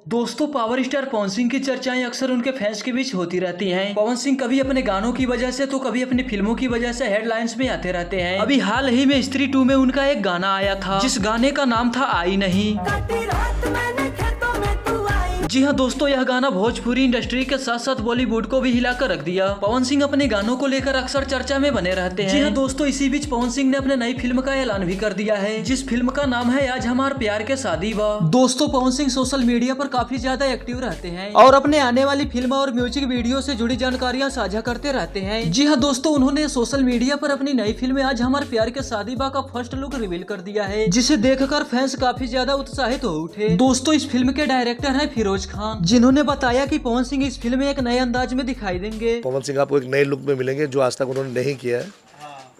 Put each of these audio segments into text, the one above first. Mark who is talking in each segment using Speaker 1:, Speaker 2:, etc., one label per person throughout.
Speaker 1: दोस्तों, power star Pawan Singh की चर्चाएं अक्सर उनके फैंस के बीच होती रहती हैं। पवन सिंह कभी अपने गानों की वजह से तो कभी अपनी फिल्मों की वजह से हेडलाइंस में आते रहते हैं। अभी हाल ही में स्त्री 2 में उनका एक गाना आया था, जिस गाने का नाम था आई नहीं। जी हाँ दोस्तों, यह गाना भोजपुरी इंडस्ट्री के साथ साथ बॉलीवुड को भी हिलाकर रख दिया। पवन सिंह अपने गानों को लेकर अक्सर चर्चा में बने रहते हैं। जी हाँ दोस्तों, इसी बीच पवन सिंह ने अपने नई फिल्म का ऐलान भी कर दिया है, जिस फिल्म का नाम है आज हमार प्यार के शादी बा। दोस्तों, पवन सिंह सोशल मीडिया पर काफी ज्यादा एक्टिव रहते हैं और अपने आने वाली फिल्म और म्यूजिक वीडियो से जुड़ी जानकारियां साझा करते रहते हैं। जी हाँ दोस्तों, उन्होंने सोशल मीडिया पर अपनी नई फिल्म आज हमार प्यार के शादी बा का फर्स्ट लुक रिवील कर दिया है, जिसे देखकर फैंस काफी ज्यादा उत्साहित हो उठे। दोस्तों, इस फिल्म के डायरेक्टर है फिरोज खान, जिन्होंने बताया कि पवन सिंह इस फिल्म में एक नए अंदाज में दिखाई देंगे।
Speaker 2: पवन सिंह आपको एक नए लुक में मिलेंगे जो आज तक उन्होंने नहीं किया है,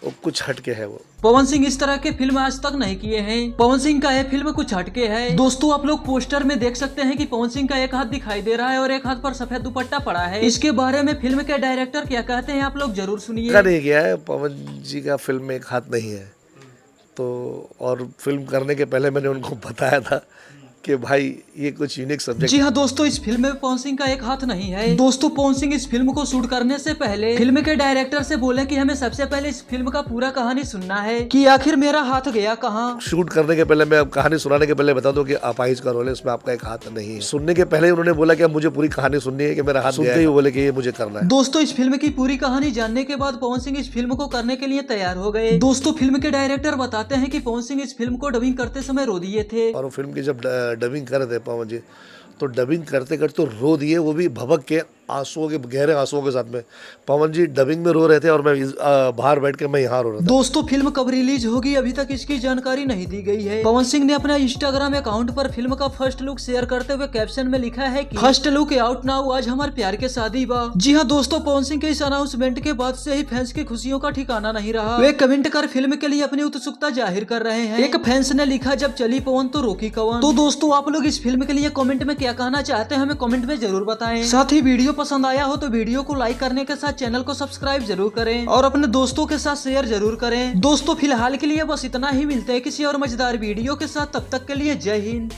Speaker 2: वो कुछ हटके है। वो
Speaker 1: पवन सिंह इस तरह के फिल्म आज तक नहीं किए हैं। पवन सिंह का यह फिल्म कुछ हटके है। दोस्तों, आप लोग पोस्टर में देख सकते हैं कि पवन सिंह का एक हाथ दिखाई दे रहा है और एक हाथ पर सफेद दुपट्टा पड़ा है। इसके बारे में फिल्म के डायरेक्टर क्या कहते हैं, आप लोग जरूर सुनिए।
Speaker 2: नहीं किया है, पवन जी का फिल्म में एक हाथ नहीं है तो, और फिल्म करने के पहले मैंने उनको बताया था कि भाई ये कुछ यूनिक सब्जेक्ट।
Speaker 1: जी हाँ दोस्तों, इस फिल्म में पवन सिंह का एक हाथ नहीं है। दोस्तों, पवन सिंह इस फिल्म को शूट करने से पहले फिल्म के डायरेक्टर से बोले कि हमें सबसे पहले इस फिल्म का पूरा कहानी सुनना है कि आखिर मेरा हाथ गया कहाँ।
Speaker 2: शूट करने के पहले, मैं कहानी सुनाने के पहले बता दूं कि अपाहिज का रोल है, उसमें आपका एक हाथ नहीं है। सुनने के पहले उन्होंने बोला कि अब मुझे पूरी कहानी सुननी है, कि मेरा हाथ सुनते ही बोले कि ये मुझे करना है।
Speaker 1: दोस्तों, इस फिल्म की पूरी कहानी जानने के बाद पवन सिंह इस फिल्म को करने के लिए तैयार हो गए। दोस्तों, फिल्म के डायरेक्टर बताते हैं कि पवन सिंह इस फिल्म को डबिंग करते समय रो दिए थे।
Speaker 2: और वो फिल्म की जब डबिंग कर रहे थे पवन जी, तो डबिंग करते करते तो रो दिए, वो भी भभक के आंसुओं के, गहरे आंसुओं के साथ में। पवन जी डबिंग में रो रहे थे और मैं बाहर बैठ के मैं यहाँ रो रहा था। दोस्तों,
Speaker 1: फिल्म कब रिलीज होगी अभी तक इसकी जानकारी नहीं दी गई है। पवन सिंह ने अपने इंस्टाग्राम अकाउंट पर फिल्म का फर्स्ट लुक शेयर करते हुए कैप्शन में लिखा है कि फर्स्ट लुक आउट नाउ, आज हमारे प्यार के शादी बा। जी हाँ दोस्तों, पवन सिंह के इस अनाउंसमेंट के बाद से ही फैंस की खुशियों का ठिकाना नहीं रहा। वे कमेंट कर फिल्म के लिए अपनी उत्सुकता जाहिर कर रहे हैं। एक फैंस ने लिखा, जब चली पवन तो रोकी कवन। तो दोस्तों, आप लोग इस फिल्म के लिए कमेंट में क्या कहना चाहते हैं, हमें कमेंट में जरूर बताएं। साथ ही वीडियो पसंद आया हो तो वीडियो को लाइक करने के साथ चैनल को सब्सक्राइब जरूर करें और अपने दोस्तों के साथ शेयर जरूर करें। दोस्तों, फिलहाल के लिए बस इतना ही। मिलते हैं किसी और मजेदार वीडियो के साथ, तब तक के लिए जय हिंद।